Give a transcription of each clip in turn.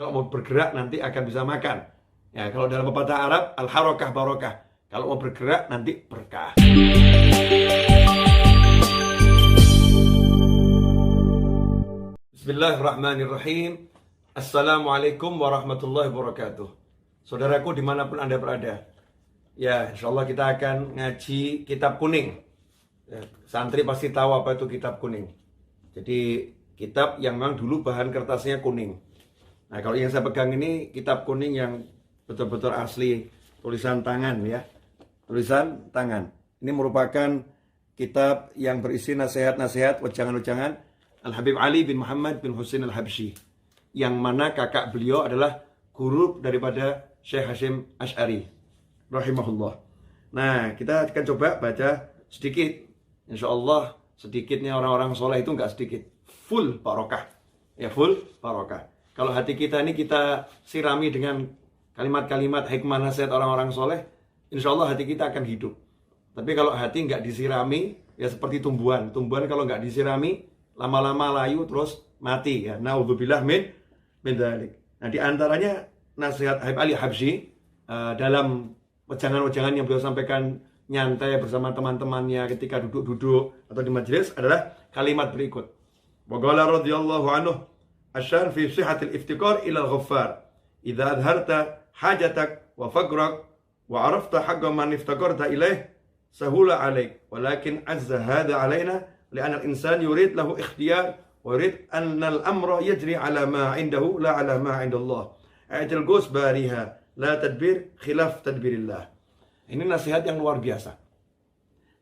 Kalau mau bergerak nanti akan bisa makan. Ya, kalau dalam pepatah Arab, al-harokah barokah. Kalau mau bergerak nanti berkah. Bismillahirrahmanirrahim. Assalamualaikum warahmatullahi wabarakatuh. Saudaraku dimanapun Anda berada. Ya, insya Allah kita akan ngaji kitab kuning. Ya, santri pasti tahu apa itu kitab kuning. Jadi kitab yang memang dulu bahan kertasnya kuning. Nah, kalau yang saya pegang ini kitab kuning yang betul-betul asli, tulisan tangan ya. Tulisan tangan. Ini merupakan kitab yang berisi nasihat-nasihat, wejangan-wejangan Al-Habib Ali bin Muhammad bin Husain Al-Habsyi, yang mana kakak beliau adalah guru daripada Syekh Hasyim Asy'ari rahimahullah. Nah, kita akan coba baca sedikit. Insya Allah sedikitnya orang-orang soleh itu enggak sedikit, full barokah. Ya, full barokah. Kalau hati kita ini kita sirami dengan kalimat-kalimat hikmah nasihat orang-orang soleh, insya Allah hati kita akan hidup. Tapi kalau hati nggak disirami, ya seperti tumbuhan. Tumbuhan kalau nggak disirami, lama-lama layu terus mati. Ya, naudzubillah min dzalik. Nah, di antaranya nasihat Habib Ali Habsyi dalam wejangan-wejangan yang beliau sampaikan nyantai bersama teman-temannya ketika duduk-duduk atau di majelis adalah kalimat berikut. Wa qala radhiyallahu anhu asyar fi sihhatil iftikar ila al-ghaffar. Idza adharta hajatak wa faqrak wa arafta haqqa man iftakarta ilaih sahula alaik walakin azza hadha alaina li'anna al-insan yurid lahu ikhtiyar wa yurid anna al-amra yajri ala ma 'indahu la ala ma 'inda Allah. A'til gus bariha la tadbir khilaf tadbirillah. Ini nasihat yang luar biasa.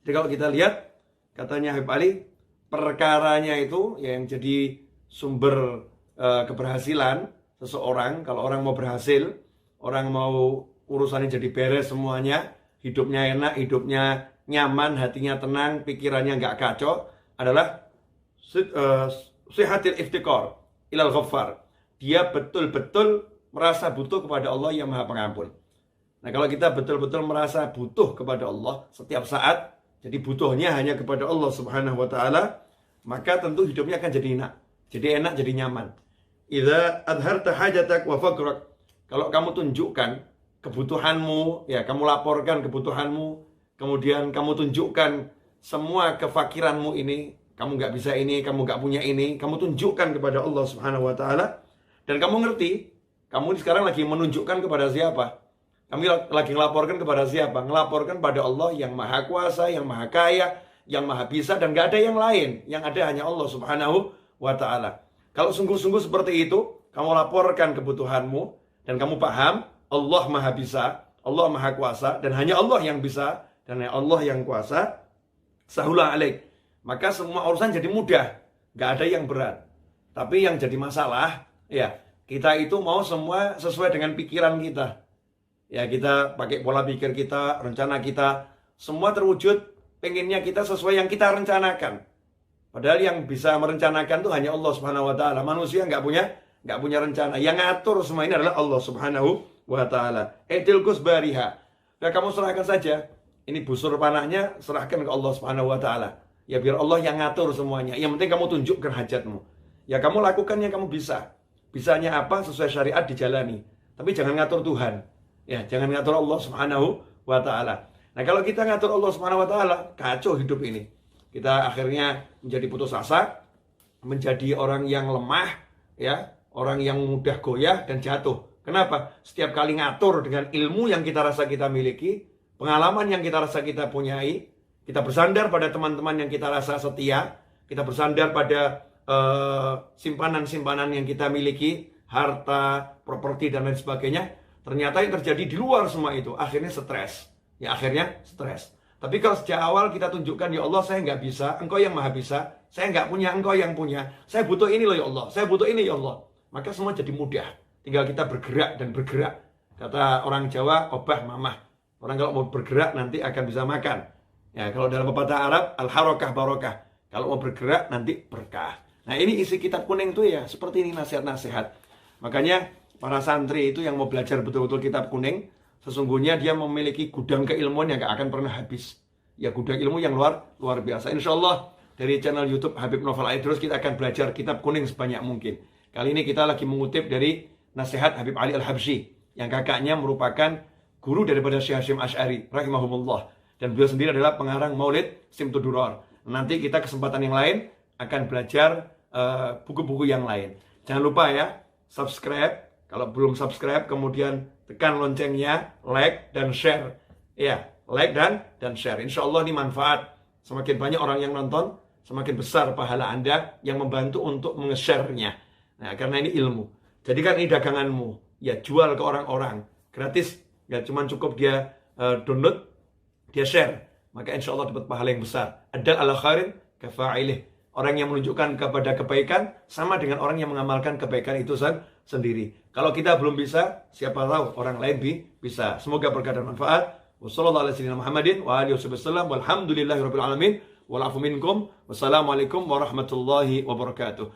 Jadi kalau kita lihat katanya Habib Ali, perkaranya itu yang jadi sumber keberhasilan seseorang. Kalau orang mau berhasil, orang mau urusannya jadi beres semuanya, hidupnya enak, hidupnya nyaman, hatinya tenang, pikirannya nggak kacau, adalah sihatil iftikar ilal ghaffar. Dia betul-betul merasa butuh kepada Allah yang Maha Pengampun. Nah, kalau kita betul-betul merasa butuh kepada Allah setiap saat, jadi butuhnya hanya kepada Allah Subhanahu wa taala, maka tentu hidupnya akan jadi enak. Jadi enak, jadi nyaman. Idza adharta hajatak wa faqrak. Kalau kamu tunjukkan kebutuhanmu, ya kamu laporkan kebutuhanmu, kemudian kamu tunjukkan semua kefakiranmu ini, kamu nggak bisa ini, kamu nggak punya ini, kamu tunjukkan kepada Allah Subhanahu wa taala, dan kamu ngerti, kamu sekarang lagi menunjukkan kepada siapa? Kami lagi ngelaporkan kepada siapa? Ngelaporkan pada Allah yang Maha Kuasa, yang Maha Kaya, yang Maha Bisa, dan gak ada yang lain. Yang ada hanya Allah Subhanahu wa ta'ala. Kalau sungguh-sungguh seperti itu, kamu laporkan kebutuhanmu, dan kamu paham, Allah Maha Bisa, Allah Maha Kuasa, dan hanya Allah yang bisa, dan hanya Allah yang kuasa, sahula alaik. Maka semua urusan jadi mudah. Gak ada yang berat. Tapi yang jadi masalah, ya, kita itu mau semua sesuai dengan pikiran kita. Ya, kita pakai pola pikir kita, rencana kita, semua terwujud, pengennya kita sesuai yang kita rencanakan. Padahal yang bisa merencanakan itu hanya Allah Subhanahu wa taala. Manusia nggak punya rencana. Yang ngatur semua ini adalah Allah Subhanahu wa taala. Etil gus bariha. Ya, kamu serahkan saja. Ini busur panahnya serahkan ke Allah Subhanahu wa taala. Ya, biar Allah yang ngatur semuanya. Yang penting kamu tunjukkan hajatmu. Ya, kamu lakukan yang kamu bisa. Bisanya apa sesuai syariat dijalani. Tapi jangan ngatur Tuhan. Ya, jangan ngatur Allah Subhanahu wa ta'ala. Nah, kalau kita ngatur Allah Subhanahu wa ta'ala, kacau hidup ini. Kita akhirnya menjadi putus asa, menjadi orang yang lemah, ya, orang yang mudah goyah dan jatuh. Kenapa? Setiap kali ngatur dengan ilmu yang kita rasa kita miliki, pengalaman yang kita rasa kita punyai, kita bersandar pada teman-teman yang kita rasa setia, kita bersandar pada simpanan-simpanan yang kita miliki, harta, properti, dan lain sebagainya. Ternyata yang terjadi di luar semua itu akhirnya stres. Ya, akhirnya stres. Tapi kalau sejak awal kita tunjukkan, ya Allah, saya nggak bisa, Engkau yang Maha Bisa. Saya nggak punya, Engkau yang punya. Saya butuh ini loh ya Allah. Saya butuh ini ya Allah. Maka semua jadi mudah. Tinggal kita bergerak dan bergerak. Kata orang Jawa, obah mamah. Orang kalau mau bergerak nanti akan bisa makan. Ya, kalau dalam pepatah Arab, al-harokah barokah. Kalau mau bergerak nanti berkah. Nah, ini isi kitab kuning tuh ya, seperti ini nasihat-nasihat. Makanya para santri itu yang mau belajar betul-betul kitab kuning, sesungguhnya dia memiliki gudang keilmuan yang gak akan pernah habis. Ya, gudang ilmu yang luar biasa. Insya Allah dari channel YouTube Habib Novel Aidrus kita akan belajar kitab kuning sebanyak mungkin. Kali ini kita lagi mengutip dari nasihat Habib Ali Al-Habsyi, yang kakaknya merupakan guru daripada Syekh Hasyim Asy'ari rahimahumullah, dan beliau sendiri adalah pengarang Maulid Simtud Duror. Nanti kita kesempatan yang lain akan belajar buku-buku yang lain. Jangan lupa ya, subscribe. Kalau belum subscribe, kemudian tekan loncengnya, like dan share. Ya, like dan share. Insya Allah ini manfaat. Semakin banyak orang yang nonton, semakin besar pahala Anda yang membantu untuk nge-share-nya. Nah, karena ini ilmu. Jadikan ini daganganmu. Ya, jual ke orang-orang. Gratis. Ya, cuman cukup dia download, dia share. Maka insya Allah dapat pahala yang besar. Adal ala khairin kafa'ilih. Orang yang menunjukkan kepada kebaikan sama dengan orang yang mengamalkan kebaikan itu sendiri. Kalau kita belum bisa, siapa tahu orang lain bisa. Semoga berkah dan manfaat. Wassalamualaikum warahmatullahi wabarakatuh.